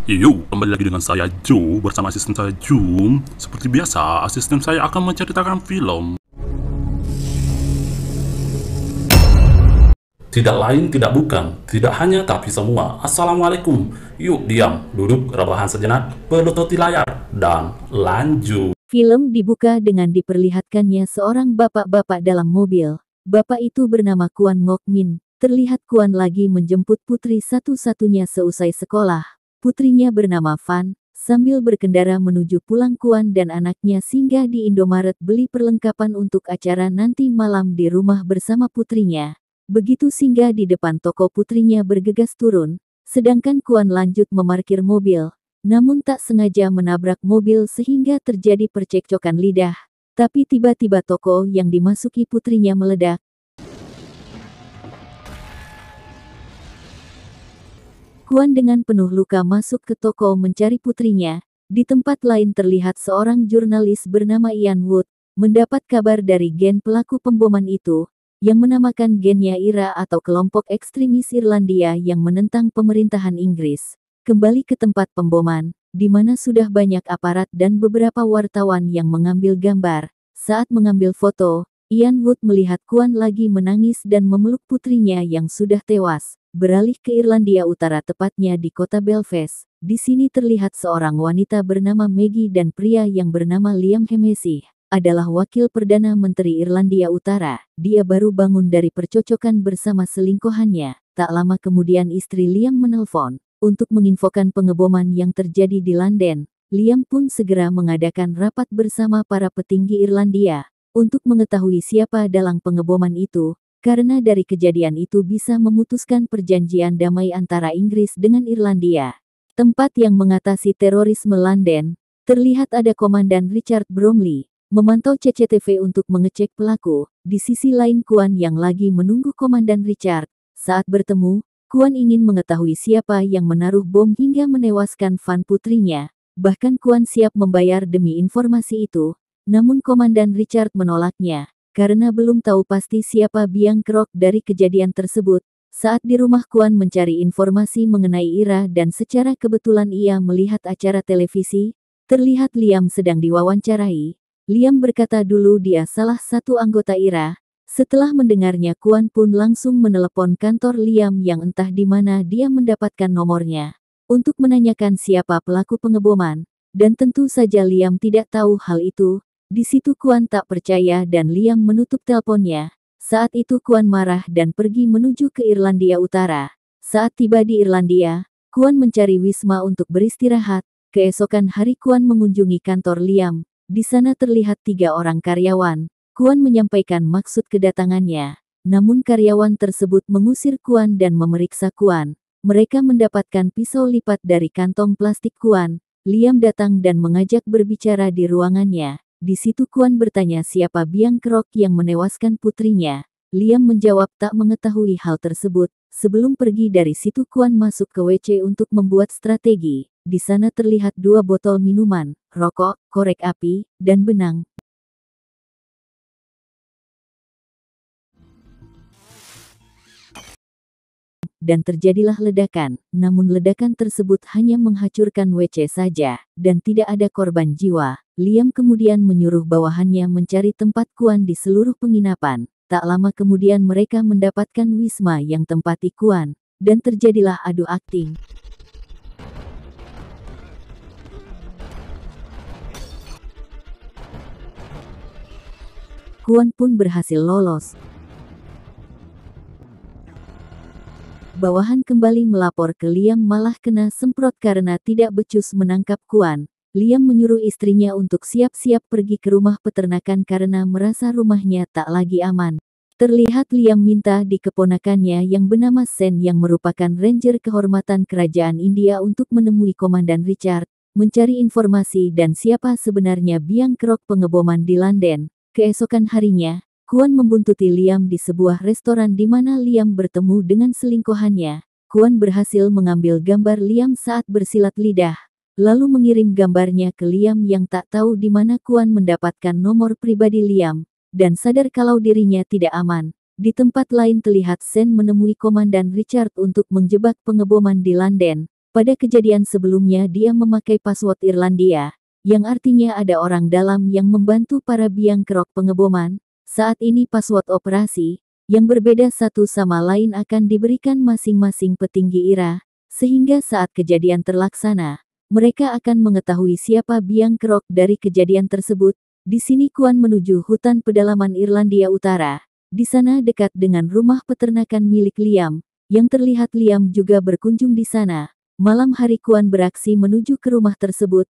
Yuk, kembali lagi dengan saya Joe bersama asisten saya Jum. Seperti biasa, asisten saya akan menceritakan film. Tidak lain, tidak bukan, tidak hanya tapi semua. Assalamualaikum. Yuk diam, duduk, rebahan sejenak, berlutut di layar, dan lanjut. Film dibuka dengan diperlihatkannya seorang bapak-bapak dalam mobil. Bapak itu bernama Kuan Ngok Min. Terlihat Kuan lagi menjemput putri satu-satunya seusai sekolah. Putrinya bernama Fan. Sambil berkendara menuju pulang Kuan dan anaknya singgah di Indomaret beli perlengkapan untuk acara nanti malam di rumah bersama putrinya. Begitu singgah di depan toko putrinya bergegas turun, sedangkan Kuan lanjut memarkir mobil. Namun tak sengaja menabrak mobil sehingga terjadi percekcokan lidah. Tapi tiba-tiba toko yang dimasuki putrinya meledak. Kuan dengan penuh luka masuk ke toko mencari putrinya. Di tempat lain terlihat seorang jurnalis bernama Ian Wood, mendapat kabar dari geng pelaku pemboman itu, yang menamakan gennya IRA atau kelompok ekstremis Irlandia yang menentang pemerintahan Inggris. Kembali ke tempat pemboman, di mana sudah banyak aparat dan beberapa wartawan yang mengambil gambar. Saat mengambil foto, Ian Wood melihat Kuan lagi menangis dan memeluk putrinya yang sudah tewas. Beralih ke Irlandia Utara tepatnya di kota Belfast. Di sini terlihat seorang wanita bernama Maggie dan pria yang bernama Liam Hemmesy adalah wakil Perdana Menteri Irlandia Utara. Dia baru bangun dari percocokan bersama selingkuhannya. Tak lama kemudian istri Liam menelpon untuk menginfokan pengeboman yang terjadi di London. Liam pun segera mengadakan rapat bersama para petinggi Irlandia untuk mengetahui siapa dalang pengeboman itu. Karena dari kejadian itu bisa memutuskan perjanjian damai antara Inggris dengan Irlandia. Tempat yang mengatasi terorisme London, terlihat ada Komandan Richard Bromley, memantau CCTV untuk mengecek pelaku. Di sisi lain Kuan yang lagi menunggu Komandan Richard. Saat bertemu, Kuan ingin mengetahui siapa yang menaruh bom hingga menewaskan Fan putrinya. Bahkan Kuan siap membayar demi informasi itu, namun Komandan Richard menolaknya. Karena belum tahu pasti siapa biang kerok dari kejadian tersebut. Saat di rumah Kuan mencari informasi mengenai IRA dan secara kebetulan ia melihat acara televisi, terlihat Liam sedang diwawancarai. Liam berkata dulu dia salah satu anggota IRA. Setelah mendengarnya Kuan pun langsung menelepon kantor Liam yang entah di mana dia mendapatkan nomornya, untuk menanyakan siapa pelaku pengeboman. Dan tentu saja Liam tidak tahu hal itu. Di situ Kuan tak percaya dan Liam menutup teleponnya. Saat itu Kuan marah dan pergi menuju ke Irlandia Utara. Saat tiba di Irlandia, Kuan mencari wisma untuk beristirahat. Keesokan hari Kuan mengunjungi kantor Liam. Di sana terlihat 3 orang karyawan. Kuan menyampaikan maksud kedatangannya. Namun karyawan tersebut mengusir Kuan dan memeriksa Kuan. Mereka mendapatkan pisau lipat dari kantong plastik Kuan. Liam datang dan mengajak berbicara di ruangannya. Di situ Kuan bertanya siapa biang kerok yang menewaskan putrinya. Liam menjawab tak mengetahui hal tersebut. Sebelum pergi dari situ Kuan masuk ke WC untuk membuat strategi. Di sana terlihat 2 botol minuman, rokok, korek api, dan benang. Dan terjadilah ledakan. Namun ledakan tersebut hanya menghancurkan WC saja, dan tidak ada korban jiwa. Liam kemudian menyuruh bawahannya mencari tempat Kuan di seluruh penginapan. Tak lama kemudian mereka mendapatkan wisma yang tempati Kuan, dan terjadilah adu akting. Kuan pun berhasil lolos. Bawahan kembali melapor ke Liam malah kena semprot karena tidak becus menangkap Kuan. Liam menyuruh istrinya untuk siap-siap pergi ke rumah peternakan karena merasa rumahnya tak lagi aman. Terlihat Liam minta di keponakannya yang bernama Sen yang merupakan ranger kehormatan kerajaan India untuk menemui Komandan Richard, mencari informasi dan siapa sebenarnya biang kerok pengeboman di London. Keesokan harinya, Kuan membuntuti Liam di sebuah restoran di mana Liam bertemu dengan selingkuhannya. Kuan berhasil mengambil gambar Liam saat bersilat lidah, lalu mengirim gambarnya ke Liam yang tak tahu di mana Kuan mendapatkan nomor pribadi Liam, dan sadar kalau dirinya tidak aman. Di tempat lain terlihat Sen menemui Komandan Richard untuk menjebak pengeboman di London. Pada kejadian sebelumnya dia memakai password Irlandia, yang artinya ada orang dalam yang membantu para biang kerok pengeboman. Saat ini password operasi, yang berbeda satu sama lain akan diberikan masing-masing petinggi IRA, sehingga saat kejadian terlaksana, mereka akan mengetahui siapa biang kerok dari kejadian tersebut. Di sini Kuan menuju hutan pedalaman Irlandia Utara. Di sana dekat dengan rumah peternakan milik Liam, yang terlihat Liam juga berkunjung di sana. Malam hari Kuan beraksi menuju ke rumah tersebut.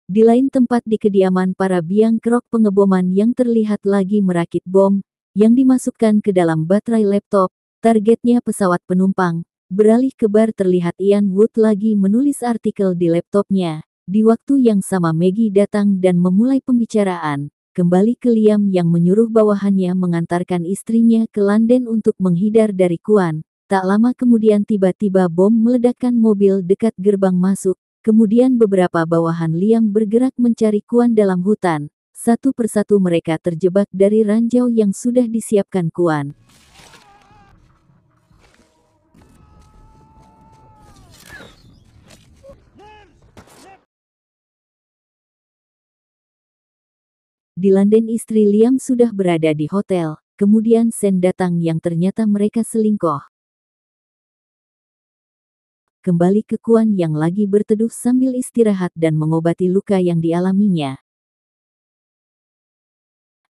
Di lain tempat di kediaman para biang kerok pengeboman yang terlihat lagi merakit bom, yang dimasukkan ke dalam baterai laptop, targetnya pesawat penumpang. Beralih ke bar terlihat Ian Wood lagi menulis artikel di laptopnya. Di waktu yang sama Maggie datang dan memulai pembicaraan, kembali ke Liam yang menyuruh bawahannya mengantarkan istrinya ke London untuk menghindar dari Kuan. Tak lama kemudian tiba-tiba bom meledakkan mobil dekat gerbang masuk. Kemudian beberapa bawahan Liam bergerak mencari Kuan dalam hutan. Satu persatu mereka terjebak dari ranjau yang sudah disiapkan Kuan. Di London istri Liam sudah berada di hotel. Kemudian Sen datang yang ternyata mereka selingkuh. Kembali ke Kuan yang lagi berteduh sambil istirahat dan mengobati luka yang dialaminya.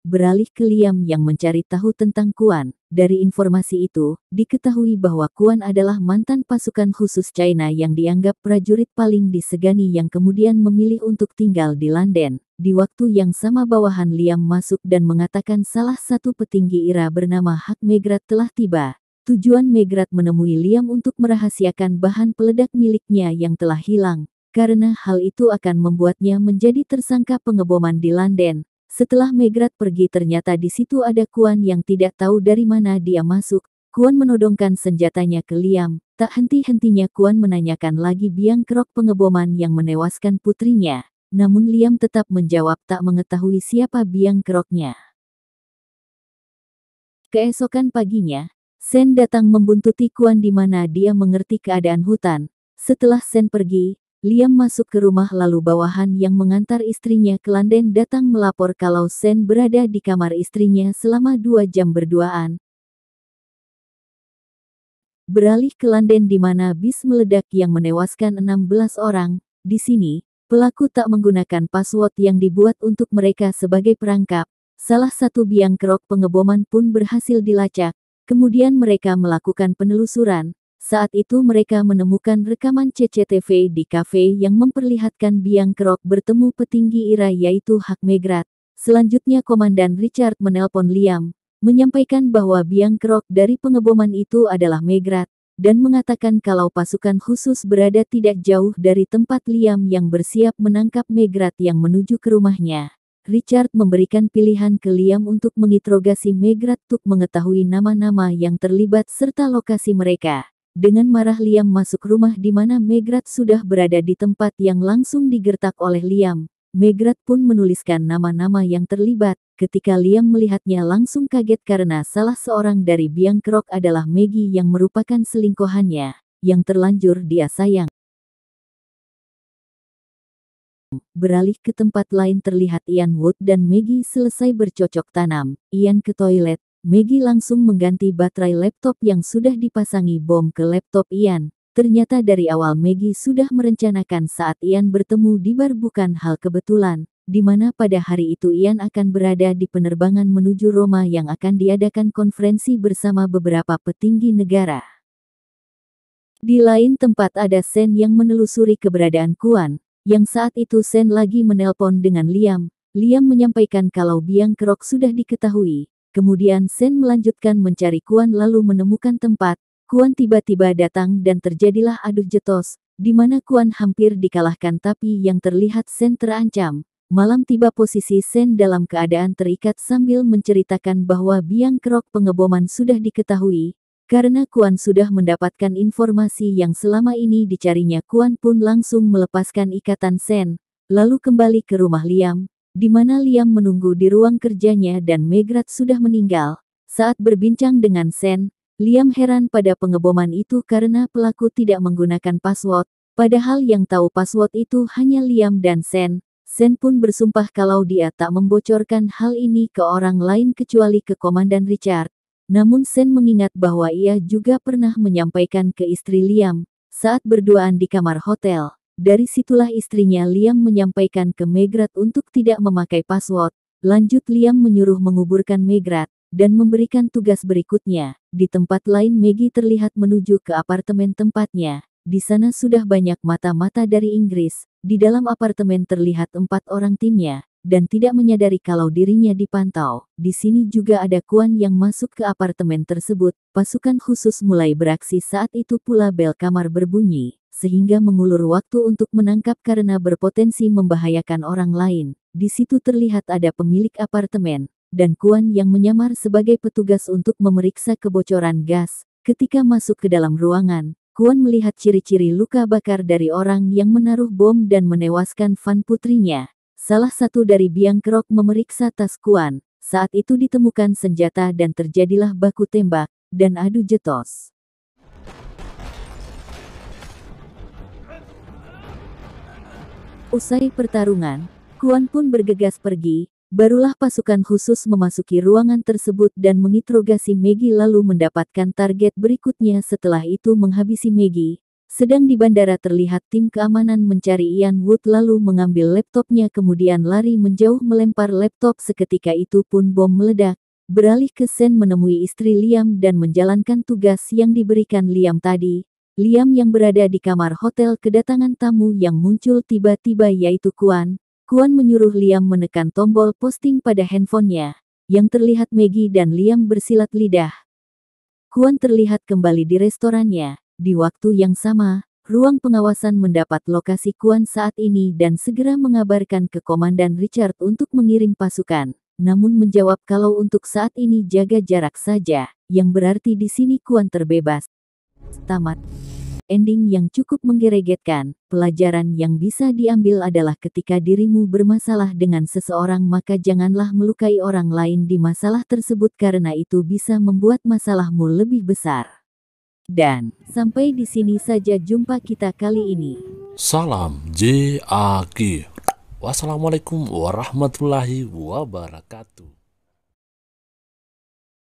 Beralih ke Liam yang mencari tahu tentang Kuan. Dari informasi itu, diketahui bahwa Kuan adalah mantan pasukan khusus China yang dianggap prajurit paling disegani yang kemudian memilih untuk tinggal di London. Di waktu yang sama bawahan Liam masuk dan mengatakan salah satu petinggi IRA bernama Hak Megrat telah tiba. Tujuan Megrat menemui Liam untuk merahasiakan bahan peledak miliknya yang telah hilang, karena hal itu akan membuatnya menjadi tersangka pengeboman di London. Setelah Megrat pergi ternyata di situ ada Kuan yang tidak tahu dari mana dia masuk. Kuan menodongkan senjatanya ke Liam. Tak henti-hentinya Kuan menanyakan lagi biang kerok pengeboman yang menewaskan putrinya. Namun Liam tetap menjawab tak mengetahui siapa biang keroknya. Keesokan paginya, Sen datang membuntuti Kuan di mana dia mengerti keadaan hutan. Setelah Sen pergi, Liam masuk ke rumah lalu bawahan yang mengantar istrinya ke London datang melapor kalau Sen berada di kamar istrinya selama 2 jam berduaan. Beralih ke London di mana bis meledak yang menewaskan 16 orang. Di sini, pelaku tak menggunakan password yang dibuat untuk mereka sebagai perangkap. Salah satu biang kerok pengeboman pun berhasil dilacak. Kemudian mereka melakukan penelusuran. Saat itu mereka menemukan rekaman CCTV di kafe yang memperlihatkan biang kerok bertemu petinggi IRA yaitu Hak Megrat. Selanjutnya Komandan Richard menelpon Liam, menyampaikan bahwa biang kerok dari pengeboman itu adalah Megrat, dan mengatakan kalau pasukan khusus berada tidak jauh dari tempat Liam yang bersiap menangkap Megrat yang menuju ke rumahnya. Richard memberikan pilihan ke Liam untuk menginterogasi Megrat untuk mengetahui nama-nama yang terlibat serta lokasi mereka. Dengan marah Liam masuk rumah di mana Megrat sudah berada di tempat yang langsung digertak oleh Liam. Megrat pun menuliskan nama-nama yang terlibat. Ketika Liam melihatnya langsung kaget karena salah seorang dari biang kerok adalah Maggie yang merupakan selingkuhannya. Yang terlanjur dia sayang. Beralih ke tempat lain terlihat Ian Wood dan Maggie selesai bercocok tanam. Ian ke toilet. Maggie langsung mengganti baterai laptop yang sudah dipasangi bom ke laptop Ian. Ternyata dari awal Maggie sudah merencanakan saat Ian bertemu di bar bukan hal kebetulan, di mana pada hari itu Ian akan berada di penerbangan menuju Roma yang akan diadakan konferensi bersama beberapa petinggi negara. Di lain tempat ada Sen yang menelusuri keberadaan Kuan. Yang saat itu Sen lagi menelpon dengan Liam. Liam menyampaikan kalau biang kerok sudah diketahui. Kemudian Sen melanjutkan mencari Kuan lalu menemukan tempat. Kuan tiba-tiba datang dan terjadilah adu jetos, di mana Kuan hampir dikalahkan tapi yang terlihat Sen terancam. Malam tiba posisi Sen dalam keadaan terikat sambil menceritakan bahwa biang kerok pengeboman sudah diketahui. Karena Kuan sudah mendapatkan informasi yang selama ini dicarinya, Kuan pun langsung melepaskan ikatan Sen, lalu kembali ke rumah Liam, di mana Liam menunggu di ruang kerjanya dan Megrat sudah meninggal. Saat berbincang dengan Sen, Liam heran pada pengeboman itu karena pelaku tidak menggunakan password, padahal yang tahu password itu hanya Liam dan Sen. Sen pun bersumpah kalau dia tak membocorkan hal ini ke orang lain kecuali ke Komandan Richard. Namun Sen mengingat bahwa ia juga pernah menyampaikan ke istri Liam saat berduaan di kamar hotel. Dari situlah istrinya Liam menyampaikan ke Megrad untuk tidak memakai password. Lanjut Liam menyuruh menguburkan Megrad dan memberikan tugas berikutnya. Di tempat lain Maggie terlihat menuju ke apartemen tempatnya. Di sana sudah banyak mata-mata dari Inggris. Di dalam apartemen terlihat 4 orang timnya, dan tidak menyadari kalau dirinya dipantau. Di sini juga ada Kwon yang masuk ke apartemen tersebut. Pasukan khusus mulai beraksi saat itu pula bel kamar berbunyi, sehingga mengulur waktu untuk menangkap karena berpotensi membahayakan orang lain. Di situ terlihat ada pemilik apartemen dan Kwon yang menyamar sebagai petugas untuk memeriksa kebocoran gas. Ketika masuk ke dalam ruangan, Kwon melihat ciri-ciri luka bakar dari orang yang menaruh bom dan menewaskan Van putrinya. Salah satu dari biang kerok memeriksa tas Kwon. Saat itu ditemukan senjata dan terjadilah baku tembak dan adu jetos. Usai pertarungan, Kwon pun bergegas pergi. Barulah pasukan khusus memasuki ruangan tersebut dan menginterogasi Maggie lalu mendapatkan target berikutnya setelah itu menghabisi Maggie. Sedang di bandara terlihat tim keamanan mencari Ian Wood lalu mengambil laptopnya kemudian lari menjauh melempar laptop seketika itu pun bom meledak. Beralih ke Sen menemui istri Liam dan menjalankan tugas yang diberikan Liam tadi. Liam yang berada di kamar hotel kedatangan tamu yang muncul tiba-tiba yaitu Kwon. Kwon menyuruh Liam menekan tombol posting pada handphonenya, yang terlihat Maggie dan Liam bersilat lidah. Kwon terlihat kembali di restorannya. Di waktu yang sama, ruang pengawasan mendapat lokasi Kwon saat ini dan segera mengabarkan ke Komandan Richard untuk mengirim pasukan. Namun menjawab kalau untuk saat ini jaga jarak saja, yang berarti di sini Kwon terbebas. Tamat. Ending yang cukup menggeregetkan. Pelajaran yang bisa diambil adalah ketika dirimu bermasalah dengan seseorang maka janganlah melukai orang lain di masalah tersebut karena itu bisa membuat masalahmu lebih besar. Dan sampai di sini saja jumpa kita kali ini. Salam JAK. Wassalamualaikum warahmatullahi wabarakatuh.